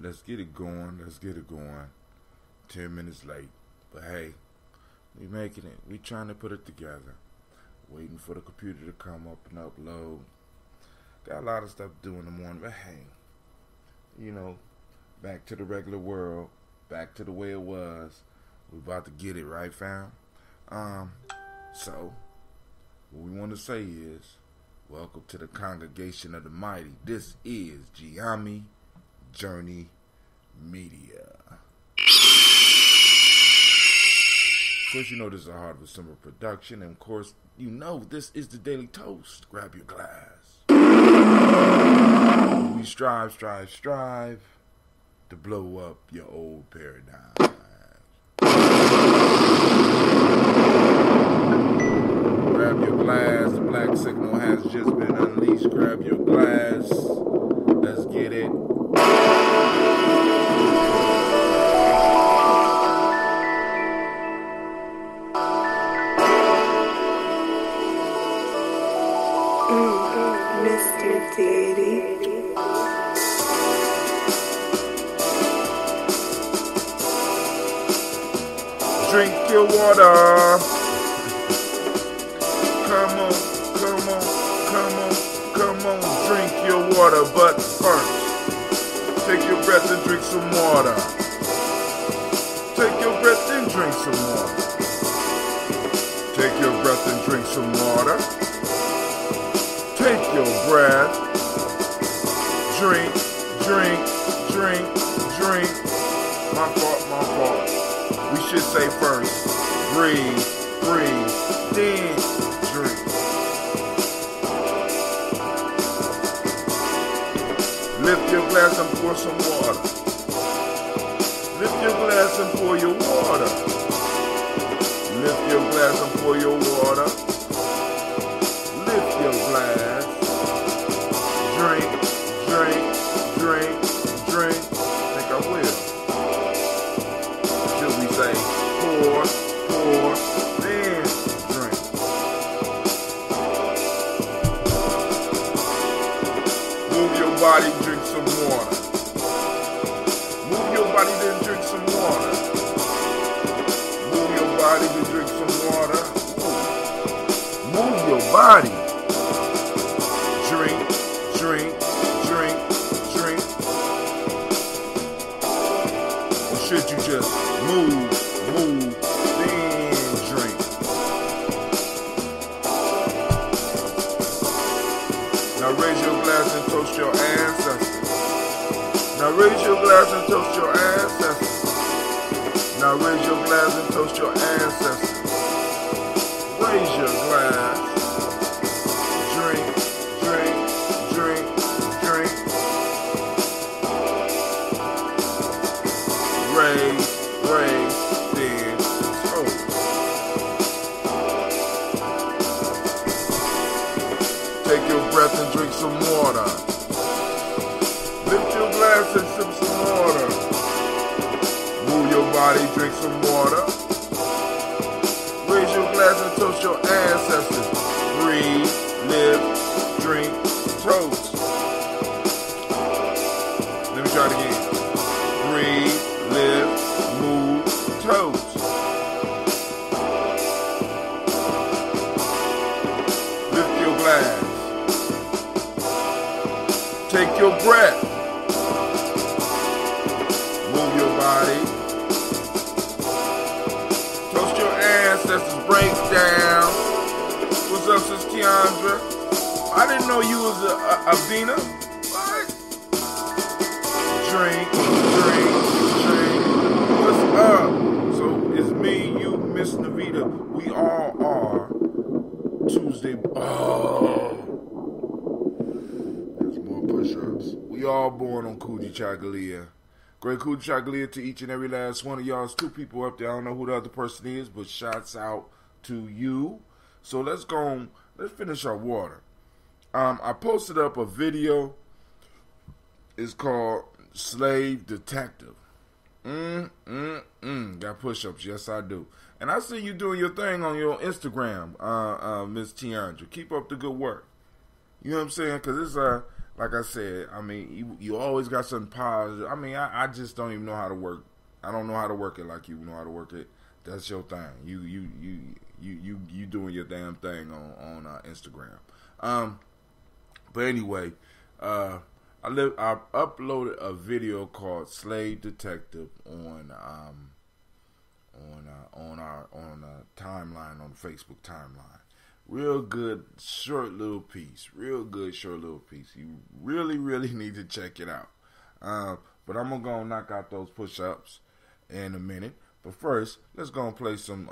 Let's get it going. Let's get it going. 10 minutes late. But hey, we making it. We trying to put it together. Waiting for the computer to come up and upload. Got a lot of stuff to do in the morning. But hey, you know, back to the regular world. Back to the way it was. We about to get it, right, fam? So, what we want to say is, welcome to the congregation of the mighty. This is Gye-Nyame Journey Media. Of course, you know this is a Heart of a Summer production, and of course, you know this is the Daily Toast. Grab your glass. We strive to blow up your old paradigm. Grab your glass. The black signal has just been unleashed. Grab your glass. Let's get it. Mr. Daddy. Drink your water. Come on, drink your water, but first, take your breath and drink some water. Take your breath and drink some water. Take your breath and drink some water. Take your breath. Drink. My fault. We should say first, breathe, then drink. Lift your glass and pour some water. Lift your glass and pour your water. Lift your glass and pour your water. Lift your glass. Drink. Think I will. Should we say pour, then drink? Move your body, drink some water. Move your body, then drink some water. Move your body, then drink some water. Move your body. Drink. Or should you just move, then drink? Now raise your glass and toast your ancestors. Now raise your glass and toast your ancestors. Now raise your glass and toast your ancestors. Raise your glass. Drink. Raise, then toast. Take your breath and drink some water. Lift your glass and sip some water. Move your body, drink some water. Raise your glass and toast your ancestors. Breathe, live, drink, toast. Let me try it again. Breathe, live, move, toast. Lift your glass. Take your breath. Move your body. Toast your ancestors. Break down. What's up, Sis Keandra? I didn't know you was a Vina. What? Drink. What's up? So it's me, you, Miss Navita. We all are Tuesday. Oh, there's more push-ups. We all born on Kujichagulia. Great Kujichagulia to each and every last one of y'all. There's two people up there. I don't know who the other person is, but shouts out to you. So let's finish our water. I posted up a video. It's called Slave Detective. Got push-ups, yes I do. And I see you doing your thing on your Instagram, Miss Tiandra. Keep up the good work. You know what I'm saying? Because it's like I said, I mean, you always got something positive. I mean, I just don't even know how to work. I don't know how to work it like you know how to work it. That's your thing. You doing your damn thing on Instagram. But anyway, I uploaded a video called "Slave Detective" on our timeline, on the Facebook timeline. Real good short little piece. You really need to check it out. But I'm gonna go knock out those push-ups in a minute. But first, let's go and play some.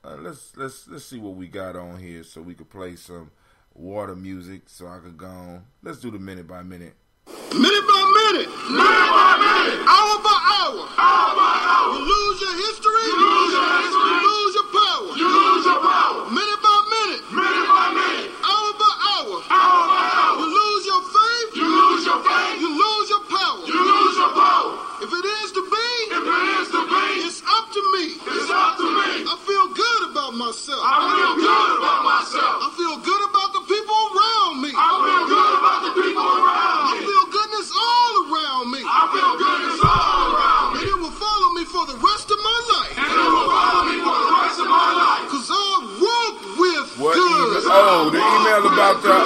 Let's see what we got on here, so we could play some water music. So I could go on. Let's do the minute by minute. Minute by minute. Minute by minute. Hour by hour. Hour by hour. You lose your history. You lose your history. You lose your power. You lose your power. Minute by minute. Minute by minute. Hour by hour. Hour by hour. You lose your faith. You lose your faith. You lose your power. You lose your power. If it is to be. If it is to be. It's up to me. It's up to me. I feel good about myself. I feel good about myself. I feel good about the people around me. I feel good about the people around me. I feel goodness all around me. I feel goodness all around me. And it will follow me for the rest of my life. And it will follow me for the rest of my life. Cause I walk with what good. The email about the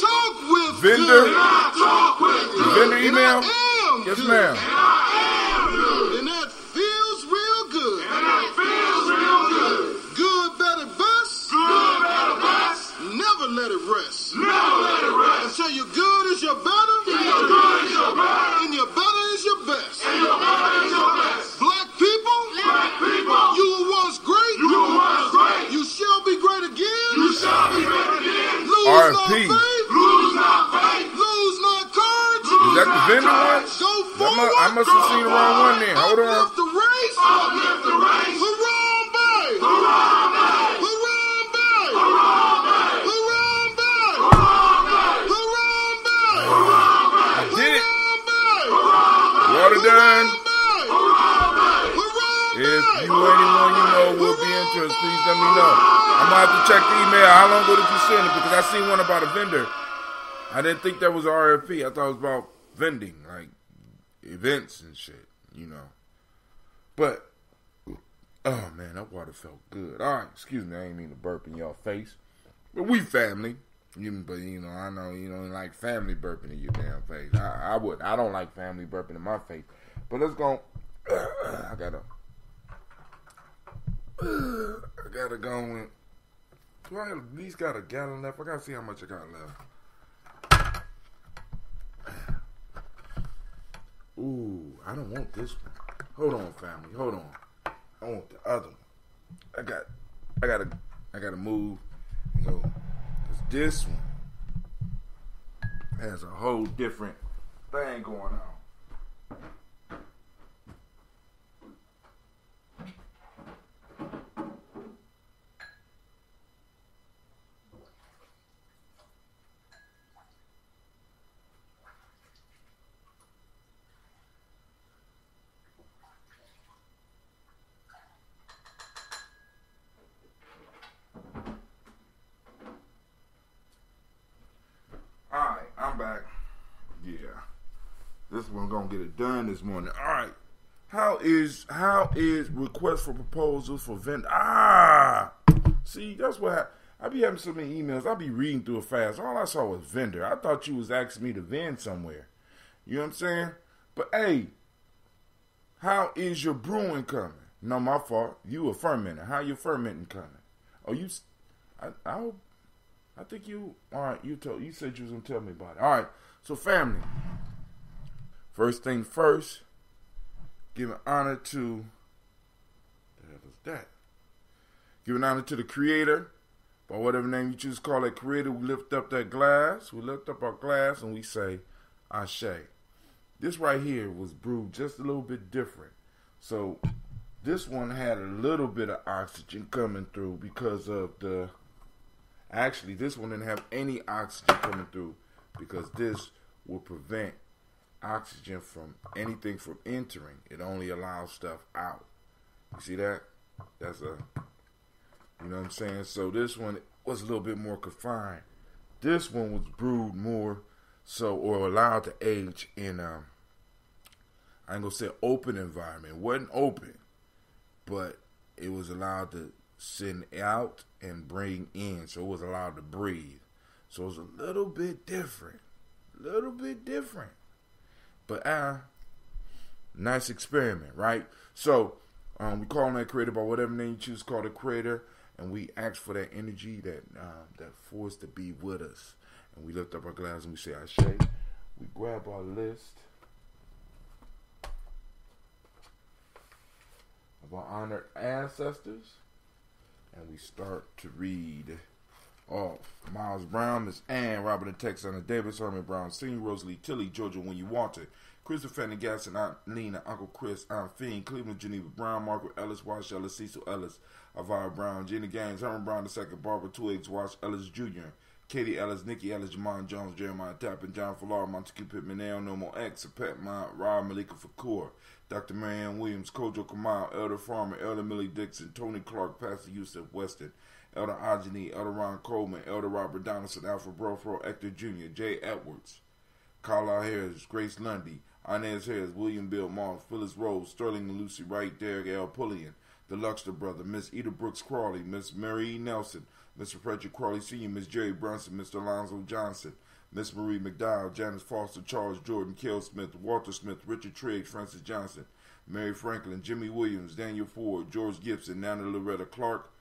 talk with vendor. Good. I talk with The vendor email? And I am Yes, good. ma'am. And I am good. And that feels real good. And that feels real good. Good, better, best. Good, better, best. Never let it rest. Never let it rest. Until your good is your better. Till your good is your better. And your better is your best. And your better is your best. Black people. Black people. You were once great. You were once great. You shall be great again. You shall be great again. Lose not R.I.P. faith. Lose not faith. Lose not courage. Is that the vendor one? Go forward. I must have seen the wrong one then. Hold on. Uplift the race. Uplift the race. Harambe. Harambe. Harambe. Harambe. Harambe. Harambe. Harambe. I did it. Harambe. Water done. Harambe. If you anyone you know will be interested, please let me know. I'm gonna have to check the email. How long ago did you send it? Because I seen one about a vendor. I didn't think that was RFP. I thought it was about vending, like events and shit, you know. But oh man, that water felt good. All right, excuse me, I ain't mean to burp in your face. But we family. But you know, I know you don't like family burping in your damn face. I would. I don't like family burping in my face. But let's go. I gotta go and. Do I at least got a gallon left? I gotta see how much I got left. Ooh, I don't want this one. Hold on, family. Hold on. I want the other one. I gotta move. So, cause this one has a whole different thing going on. Alright, I'm back. Yeah. This one gonna get it done this morning. Alright. How is request for proposals for vendor? See, that's what I be having so many emails. I be reading through it fast. All I saw was vendor. I thought you was asking me to vend somewhere. You know what I'm saying? But hey, how is your brewing coming? No, my fault. You a fermenter. How your fermenting coming? Oh, you? I think you. All right. You said you was gonna tell me about it. All right. So family. First thing first. Giving honor to. The hell is that? Giving honor to the Creator. By whatever name you choose to call that Creator, we lift up that glass. We lift up our glass and we say, Ashe. This right here was brewed just a little bit different. So this one had a little bit of oxygen coming through because of the. Actually, this one didn't have any oxygen coming through because this will prevent oxygen from anything from entering. It only allows stuff out. You see that? That's a. You know what I'm saying? So this one was a little bit more confined. This one was brewed more So, or allowed to age in, I ain't gonna say open environment. It wasn't open, but it was allowed to send out and bring in. So it was allowed to breathe. So it was a little bit different. But nice experiment, right? So we call that creator by whatever name you choose to call the creator, and we ask for that energy, that force to be with us. And we lift up our glass and we say, Ashe. We grab our list of our honored ancestors, and we start to read off. Miles Brown, Miss Ann, Robert and Texana Davis, Herman Brown Sr., Rosalie Tilly, Georgia When You Want It, Christopher Fanny Gasson, Aunt Lena, Uncle Chris, Aunt Fiend, Cleveland Geneva Brown, Margaret Ellis, Wash Ellis, Cecil Ellis, Elvira Brown, Gina Gaines, Herman Brown II, Barbara Twiggs, Wash Ellis Jr., Katie Ellis, Nikki Ellis, Jamon Jones, Jeremiah Tappan, John Fallar, Montague Pittman, No More X, Pet Mont, Rob Malika Fakur, Dr. Marianne Williams, Kojo Kamal, Elder Farmer, Elder Millie Dixon, Tony Clark, Pastor Yusuf Weston, Elder Ajani, Elder Ron Coleman, Elder Robert Donaldson, Alfred Brofro, Hector Jr., Jay Edwards, Carlisle Harris, Grace Lundy, Inez Harris, William Bill Moss, Phyllis Rose, Sterling and Lucy Wright, Derek L. Pullian, the Luxter brother, Miss Eda Brooks Crawley, Miss Mary E. Nelson, Mr. Frederick Crawley Sr., Miss Jerry Brunson, Mr. Alonzo Johnson, Miss Marie McDowell, Janice Foster, Charles Jordan, Kel Smith, Walter Smith, Richard Triggs, Francis Johnson, Mary Franklin, Jimmy Williams, Daniel Ford, George Gibson, Nana Loretta Clark,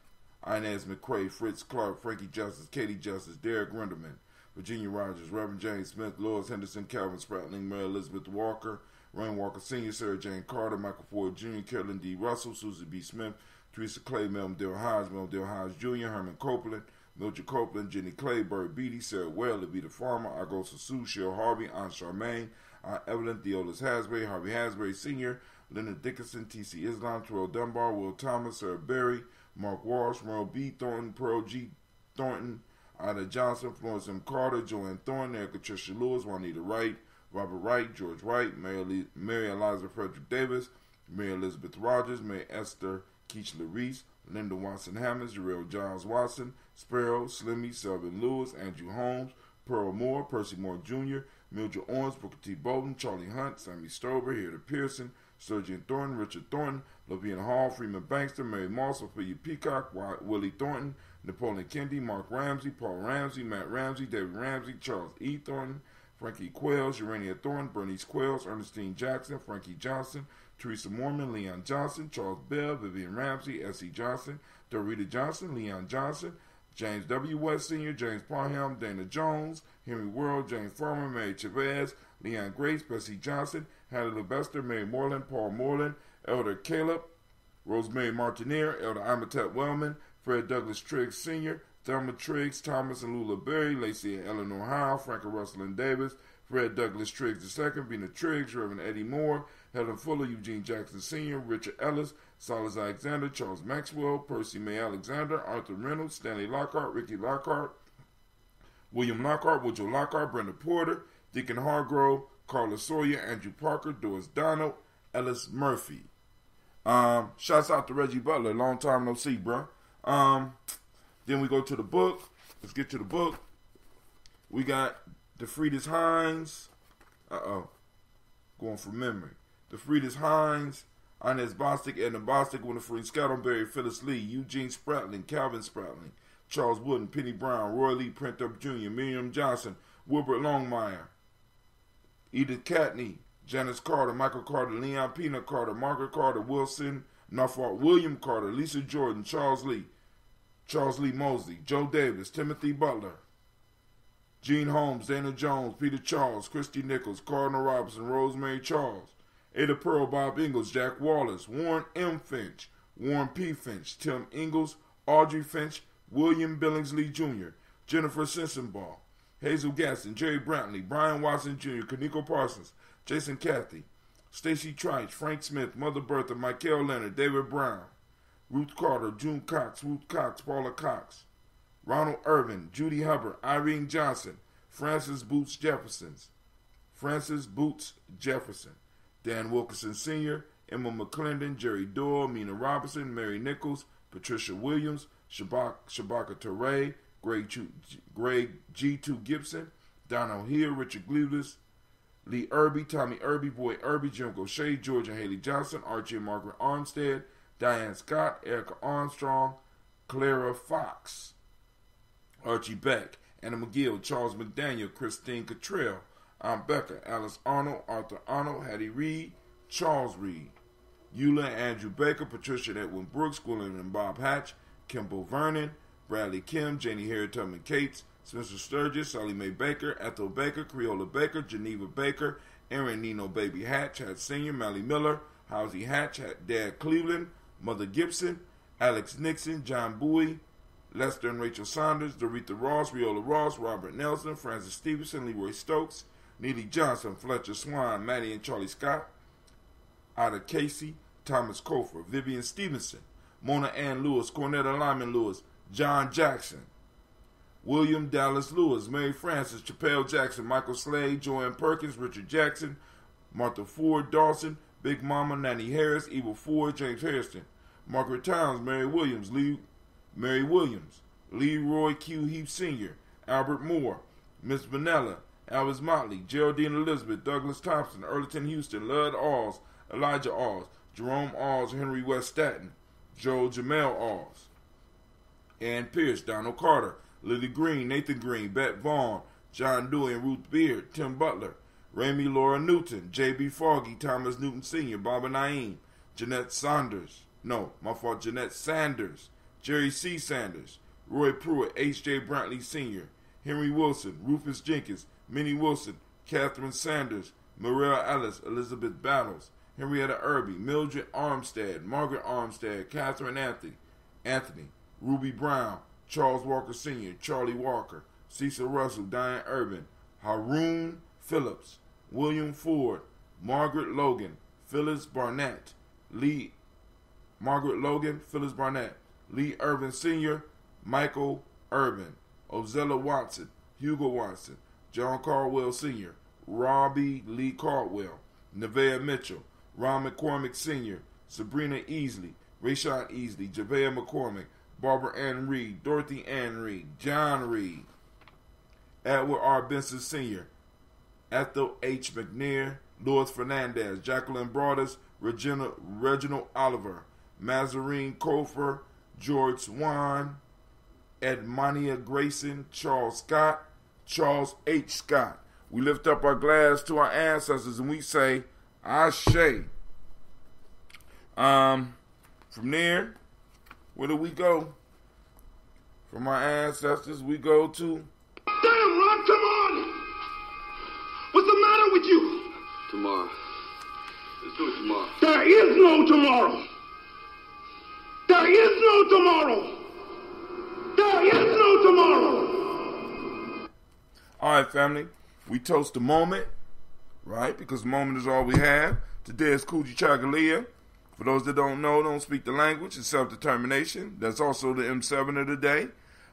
Inez McCrae, Fritz Clark, Frankie Justice, Katie Justice, Derek Renderman, Virginia Rogers, Reverend James Smith, Lois Henderson, Calvin Spratling, Mary Elizabeth Walker, Rain Walker Sr., Sarah Jane Carter, Michael Ford Jr., Carolyn D. Russell, Susie B. Smith, Teresa Clay, Melvin Dale Hodge Jr., Herman Copeland, Mildred Copeland, Jenny Clay, Bird Beatty, Sarah Well, Levita Farmer, Agosa Sue, Cheryl Harvey, Aunt Charmaine, Aunt Evelyn, Theolis Hasbury, Harvey Hasbury Sr., Leonard Dickinson, T.C. Islam, Terrell Dunbar, Will Thomas, Sarah Berry, Mark Walsh, Merle B. Thornton, Pearl G. Thornton, Ida Johnson, Florence M. Carter, Joanne Thornton, Erica Tricia Lewis, Juanita Wright, Robert Wright, George Wright, Mary Eliza Frederick Davis, Mary Elizabeth Rogers, Mary Esther Keachler Reese, Linda Watson Hammonds, Jarrell Giles Watson, Sparrow, Slimmy, Selvin Lewis, Andrew Holmes, Pearl Moore, Percy Moore Jr., Mildred Owens, Booker T. Bolden, Charlie Hunt, Sammy Stover, Hilda Pearson, Sergeant Thornton, Richard Thornton, Lavinia Hall, Freeman Bankster, Mary Moss, Ophelia Peacock, Willie Thornton, Napoleon Kennedy, Mark Ramsey, Paul Ramsey, Matt Ramsey, David Ramsey, Charles E. Thornton, Frankie Quells, Urania Thornton, Bernice Quells, Ernestine Jackson, Frankie Johnson, Teresa Mormon, Leon Johnson, Charles Bell, Vivian Ramsey, S.E. Johnson, Dorita Johnson, Leon Johnson, James W. West Sr., James Parham, Dana Jones, Henry World, James Farmer, Mary Chavez, Leon Grace, Bessie Johnson, Hannah Levester, Mary Moreland, Paul Moreland, Elder Caleb, Rosemary Martineer, Elder Amatep Wellman, Fred Douglas Triggs Sr., Thelma Triggs, Thomas and Lula Berry, Lacey and Eleanor Howe, Frank and Russell and Davis, Fred Douglas Triggs II, Vina Triggs, Reverend Eddie Moore, Helen Fuller, Eugene Jackson Sr., Richard Ellis, Silas Alexander, Charles Maxwell, Percy May Alexander, Arthur Reynolds, Stanley Lockhart, Ricky Lockhart, William Lockhart, Woodrow Lockhart, Brenda Porter, Deacon Hargrove, Carla Sawyer, Andrew Parker, Doris Donald, Ellis Murphy. Shouts out to Reggie Butler. Long time no see, bro. Then we go to the book. Let's get to the book. We got DeFriedis Hines. Going from memory. DeFriedis Hines, Inez Bostic, Edna Bostic, Winifred Scattleberry, Phyllis Lee, Eugene Spratling, Calvin Spratling, Charles Wooden, Penny Brown, Roy Lee Printup Jr., Miriam Johnson, Wilbert Longmire, Edith Catney, Janice Carter, Michael Carter, Leon Peanut Carter, Margaret Carter, Wilson Norfolk, William Carter, Lisa Jordan, Charles Lee Mosley, Joe Davis, Timothy Butler, Gene Holmes, Dana Jones, Peter Charles, Christy Nichols, Cardinal Robinson, Rosemary Charles, Ada Pearl, Bob Ingalls, Jack Wallace, Warren M. Finch, Warren P. Finch, Tim Ingalls, Audrey Finch, William Billingsley Jr., Jennifer Sensenbaugh, Hazel Gaston, Jerry Brantley, Brian Watson Jr., Kaniko Parsons, Jason Cathy, Stacy Trice, Frank Smith, Mother Bertha, Michael Leonard, David Brown, Ruth Carter, June Cox, Ruth Cox, Paula Cox, Ronald Irvin, Judy Hubbard, Irene Johnson, Francis Boots Jefferson, Dan Wilkerson Sr., Emma McClendon, Jerry Doyle, Mina Robinson, Mary Nichols, Patricia Williams, Shabaka Teray, Greg G2 Gibson, Donald Hill, Richard Glulis, Lee Irby, Tommy Irby, Boy Irby, Jim Gaucher, George and Haley Johnson, Archie and Margaret Armstead, Diane Scott, Erica Armstrong, Clara Fox, Archie Beck, Anna McGill, Charles McDaniel, Christine Cottrell, Aunt Becca, Alice Arnold, Arthur Arnold, Hattie Reed, Charles Reed, Eula and Andrew Baker, Patricia and Edwin Brooks, Gwendolyn and Bob Hatch, Kimbo Vernon, Bradley Kim, Janie Harriet Tubman Cates, Spencer Sturgis, Sally Mae Baker, Ethel Baker, Creola Baker, Geneva Baker, Aaron Nino Baby Hatch, Hatch Sr., Mally Miller, Housie Hatch, Dad Cleveland, Mother Gibson, Alex Nixon, John Bowie, Lester and Rachel Saunders, Doretha Ross, Riola Ross, Robert Nelson, Francis Stevenson, Leroy Stokes, Neely Johnson, Fletcher Swan, Maddie and Charlie Scott, Ada Casey, Thomas Cofer, Vivian Stevenson, Mona Ann Lewis, Cornetta Lyman Lewis, John Jackson, William Dallas Lewis, Mary Frances, Chappelle Jackson, Michael Slade, Joanne Perkins, Richard Jackson, Martha Ford Dawson, Big Mama, Nanny Harris, Eva Ford, James Harrison, Margaret Towns, Mary Williams, Leroy Q. Heath Sr., Albert Moore, Miss Vanilla, Alvis Motley, Geraldine Elizabeth, Douglas Thompson, Earleton Houston, Lud Alls, Elijah Alls, Jerome Alls, Henry West Staten, Joe Jamel Alls, Ann Pierce, Donald Carter, Lily Green, Nathan Green, Bet Vaughn, John Dewey and Ruth Beard, Tim Butler, Ramey Laura Newton, J.B. Foggy, Thomas Newton Sr., Baba Naeem, Jeanette Sanders, Jerry C. Sanders, Roy Pruitt, H.J. Brantley Sr., Henry Wilson, Rufus Jenkins, Minnie Wilson, Catherine Sanders, Morel Ellis, Elizabeth Battles, Henrietta Irby, Mildred Armstead, Margaret Armstead, Catherine Anthony, Ruby Brown, Charles Walker Sr., Charlie Walker, Cecil Russell, Diane Urban, Haroon Phillips, William Ford, Margaret Logan, Phyllis Barnett, Lee Irvin Sr., Michael Irvin, Ozella Watson, Hugo Watson, John Caldwell Sr., Robbie Lee Caldwell, Nevaeh Mitchell, Ron McCormick Sr., Sabrina Easley, Rayshawn Easley, Javea McCormick, Barbara Ann Reed, Dorothy Ann Reed, John Reed, Edward R. Benson Sr., Ethel H. McNair, Louis Fernandez, Jacqueline Broadus, Reginald Oliver, Mazarine Kofer, George Swan, Edmonia Grayson, Charles Scott, Charles H. Scott. We lift up our glass to our ancestors and we say, Ashe. From there, where do we go? From our ancestors, we go to... Damn, Ron, come on! What's the matter with you? Tomorrow. Let's do it tomorrow. There is no tomorrow. There is no tomorrow. There is no tomorrow. All right, family. We toast the moment, right? Because the moment is all we have. Today is Kujichagulia. For those that don't know, don't speak the language, it's self-determination. That's also the M7 of the day.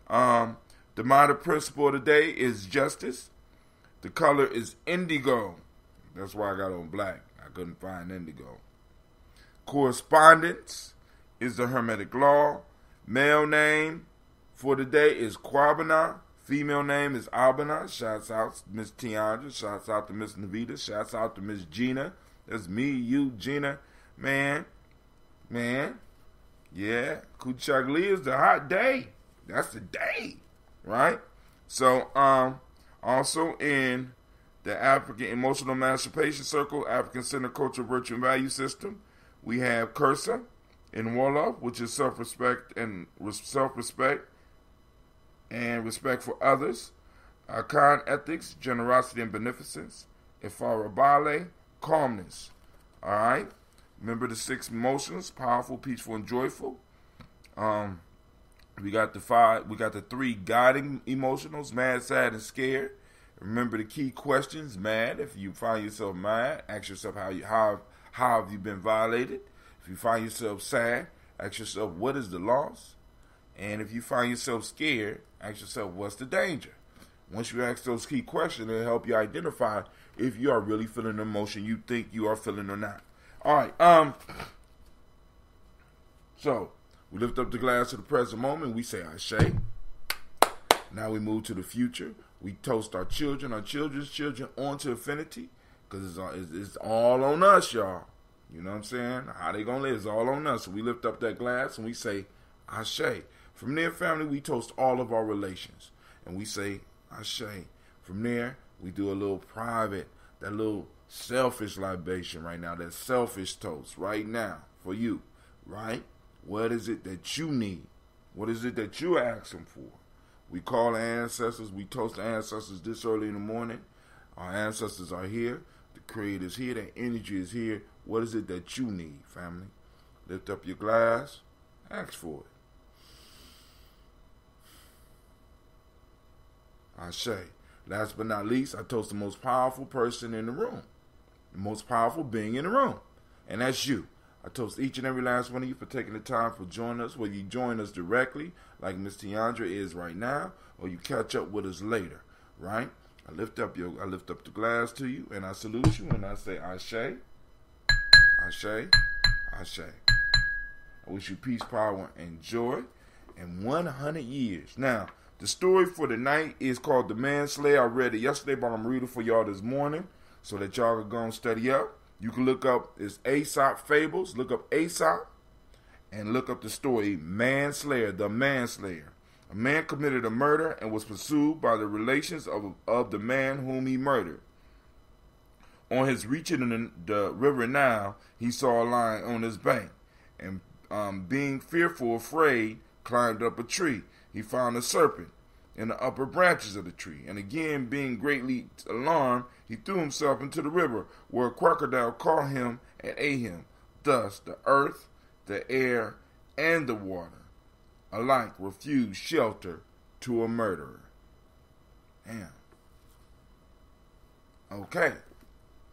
The motto principle of the day is justice. The color is indigo. That's why I got on black. I couldn't find indigo. Correspondence is the Hermetic law. Male name for the day is Kwabena. Female name is Albana. Shouts out to Miss Tiandra. Shouts out to Miss Navita. Shouts out to Miss Gina. That's me, you, Gina. Man. Yeah. Kujichagulia is the hot day. That's the day. Right? So, also in the African Emotional Emancipation Circle, African Center Cultural Virtue and Value System, we have Kursa in Wolof, which is self-respect and respect for others. Khan ethics, generosity and beneficence. Ifarabale, calmness. All right. Remember the 6 emotions: powerful, peaceful, and joyful. We got the 3 guiding emotionals: mad, sad, and scared. Remember the key questions: mad. If you find yourself mad, ask yourself how have you been violated. If you find yourself sad, ask yourself what is the loss. And if you find yourself scared, ask yourself what's the danger. Once you ask those key questions, it'll help you identify if you are really feeling the emotion you think you are feeling or not. All right. So we lift up the glass to the present moment. We say Ashe. Now we move to the future. We toast our children, our children's children on to infinity, because it's all on us, y'all. You know what I'm saying? How they gonna live is all on us. So we lift up that glass and we say, Ashe. From there, family, we toast all of our relations. And we say, Ashe. From there, we do a little private, that little selfish libation right now, that selfish toast right now for you, right? What is it that you need? What is it that you're asking for? We call the ancestors. We toast the ancestors this early in the morning. Our ancestors are here. The Creator is here. The energy is here. What is it that you need, family? Lift up your glass. Ask for it. Ashe. Last but not least, I toast the most powerful person in the room. The most powerful being in the room. And that's you. I toast each and every last one of you for taking the time for joining us, whether you join us directly, like Miss Tiandra is right now, or you catch up with us later, right? I lift up the glass to you, and I salute you, and I say, Ashe, Ashe, Ashe. I wish you peace, power, and joy, and 100 years. Now, the story for the night is called The Manslayer. I read it yesterday, but I'm reading for y'all this morning, so that y'all can go and study up. You can look up, it's Aesop Fables. Look up Aesop and look up the story Manslayer, the Manslayer. A man committed a murder and was pursued by the relations of the man whom he murdered. On his reaching the river Nile, he saw a lion on his bank, and being fearful, afraid, climbed up a tree. He found a serpent in the upper branches of the tree, and again, being greatly alarmed, he threw himself into the river, where a crocodile caught him and ate him. Thus, the earth, the air, and the water alike refused shelter to a murderer. Damn. Okay,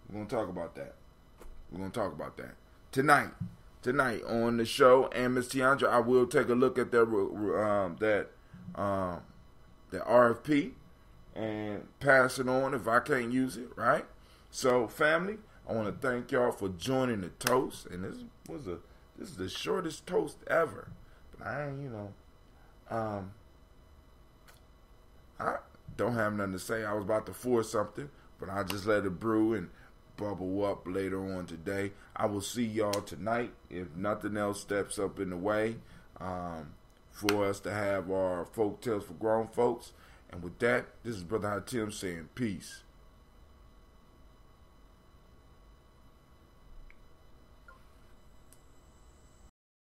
we're going to talk about that. Tonight on the show, and Miss Tiandra, I will take a look at the RFP and pass it on if I can't use it, right? So, family, I want to thank y'all for joining the toast, and this is the shortest toast ever. But I don't have nothing to say. I was about to force something, but I just let it brew and bubble up later on today. I will see y'all tonight if nothing else steps up in the way for us to have our folk tales for grown folks. And with that, this is Brother Hatim saying peace.